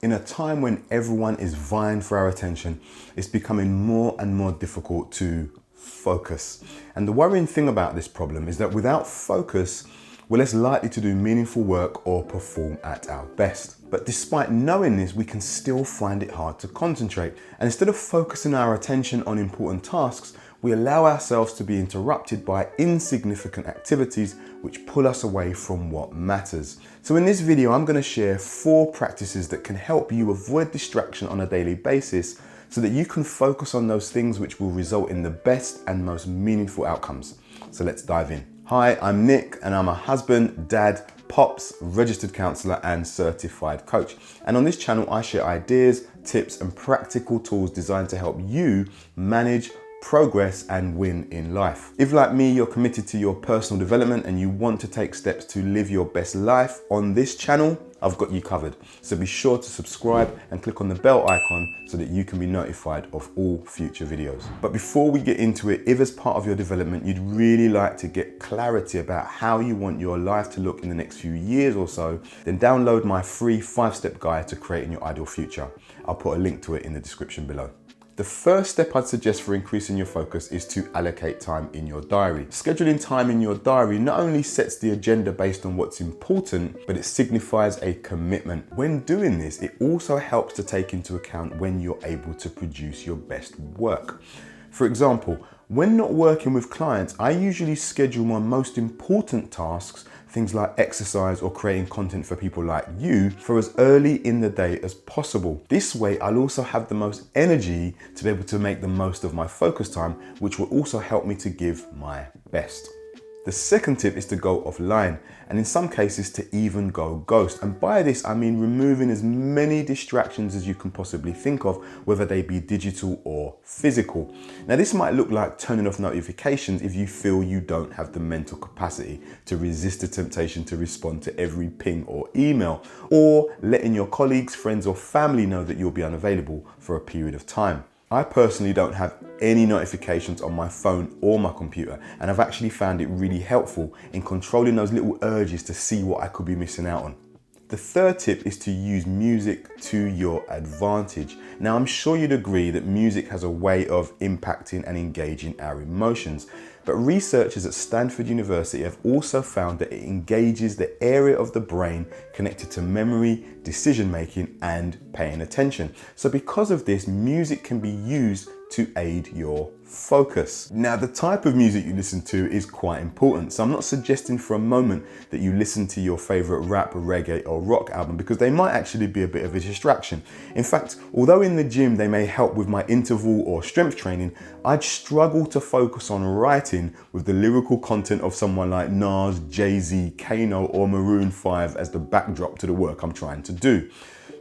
In a time when everyone is vying for our attention, it's becoming more and more difficult to focus. And the worrying thing about this problem is that without focus, we're less likely to do meaningful work or perform at our best. But despite knowing this, we can still find it hard to concentrate. And instead of focusing our attention on important tasks, we allow ourselves to be interrupted by insignificant activities which pull us away from what matters. So in this video, I'm going to share 4 practices that can help you avoid distraction on a daily basis so that you can focus on those things which will result in the best and most meaningful outcomes. So let's dive in. Hi, I'm Nick and I'm a husband, dad, pops, registered counselor and certified coach. And on this channel, I share ideas, tips and practical tools designed to help you manage, progress and win in life. If like me, you're committed to your personal development and you want to take steps to live your best life on this channel, I've got you covered. So be sure to subscribe and click on the bell icon so that you can be notified of all future videos. But before we get into it, if as part of your development, you'd really like to get clarity about how you want your life to look in the next few years or so, then download my free 5-step guide to creating your ideal future. I'll put a link to it in the description below. The first step I'd suggest for increasing your focus is to allocate time in your diary. Scheduling time in your diary not only sets the agenda based on what's important, but it signifies a commitment. When doing this, it also helps to take into account when you're able to produce your best work. For example, when not working with clients, I usually schedule my most important tasks, things like exercise or creating content for people like you, for as early in the day as possible. This way, I'll also have the most energy to be able to make the most of my focus time, which will also help me to give my best. The second tip is to go offline, and in some cases to even go ghost. And by this, I mean removing as many distractions as you can possibly think of, whether they be digital or physical. Now, this might look like turning off notifications if you feel you don't have the mental capacity to resist the temptation to respond to every ping or email, or letting your colleagues, friends, or family know that you'll be unavailable for a period of time. I personally don't have any notifications on my phone or my computer, and I've actually found it really helpful in controlling those little urges to see what I could be missing out on. The third tip is to use music to your advantage. Now, I'm sure you'd agree that music has a way of impacting and engaging our emotions, but researchers at Stanford University have also found that it engages the area of the brain connected to memory, decision making, and paying attention. So because of this, music can be used to aid your focus. Now, the type of music you listen to is quite important. So I'm not suggesting for a moment that you listen to your favorite rap, reggae, or rock album, because they might actually be a bit of a distraction. In fact, although in the gym they may help with my interval or strength training, I'd struggle to focus on writing with the lyrical content of someone like Nas, Jay-Z, Kano, or Maroon 5 as the backdrop to the work I'm trying to do.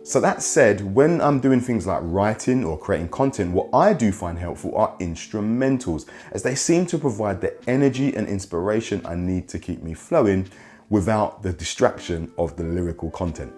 So that said, when I'm doing things like writing or creating content, what I do find helpful are instrumentals, as they seem to provide the energy and inspiration I need to keep me flowing without the distraction of the lyrical content.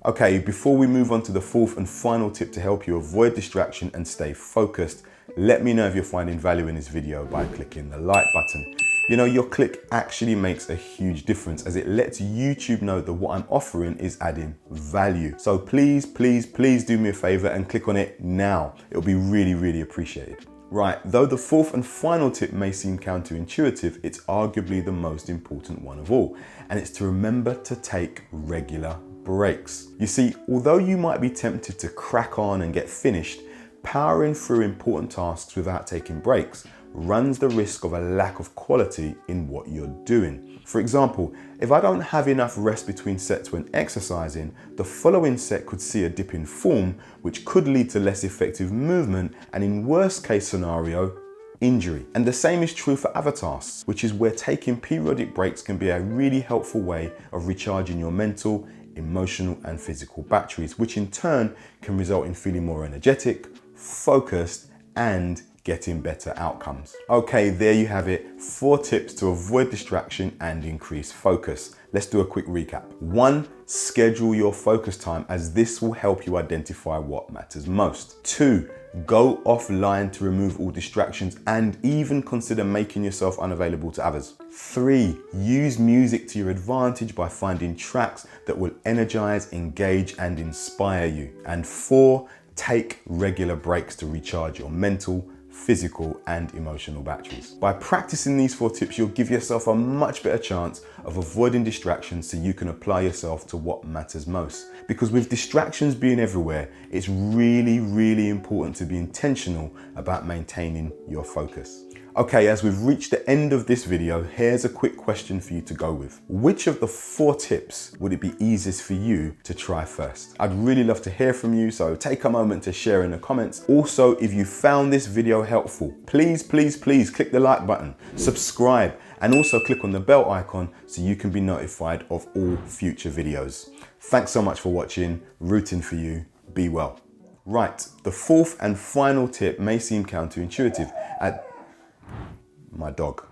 Okay, before we move on to the fourth and final tip to help you avoid distraction and stay focused, let me know if you're finding value in this video by clicking the like button. You know, your click actually makes a huge difference, as it lets YouTube know that what I'm offering is adding value. So please, please, please do me a favor and click on it now. It'll be really, really appreciated. Right, though the fourth and final tip may seem counterintuitive, it's arguably the most important one of all, and it's to remember to take regular breaks. You see, although you might be tempted to crack on and get finished, powering through important tasks without taking breaks runs the risk of a lack of quality in what you're doing. For example, if I don't have enough rest between sets when exercising, the following set could see a dip in form, which could lead to less effective movement and, in worst case scenario, injury. And the same is true for other tasks, which is where taking periodic breaks can be a really helpful way of recharging your mental, emotional and physical batteries, which in turn can result in feeling more energetic, focused and getting better outcomes. Okay, there you have it. 4 tips to avoid distraction and increase focus. Let's do a quick recap. 1, schedule your focus time, as this will help you identify what matters most. 2, go offline to remove all distractions and even consider making yourself unavailable to others. 3, use music to your advantage by finding tracks that will energize, engage, and inspire you. And 4, take regular breaks to recharge your mental, physical, and emotional batteries. By practicing these 4 tips, you'll give yourself a much better chance of avoiding distractions so you can apply yourself to what matters most. Because with distractions being everywhere, it's really, really important to be intentional about maintaining your focus. Okay, as we've reached the end of this video, here's a quick question for you to go with. Which of the 4 tips would it be easiest for you to try first? I'd really love to hear from you, so take a moment to share in the comments. Also, if you found this video helpful, please click the like button, subscribe, and also click on the bell icon so you can be notified of all future videos. Thanks so much for watching, rooting for you, be well. Right, the 4th and final tip may seem counterintuitive. My dog.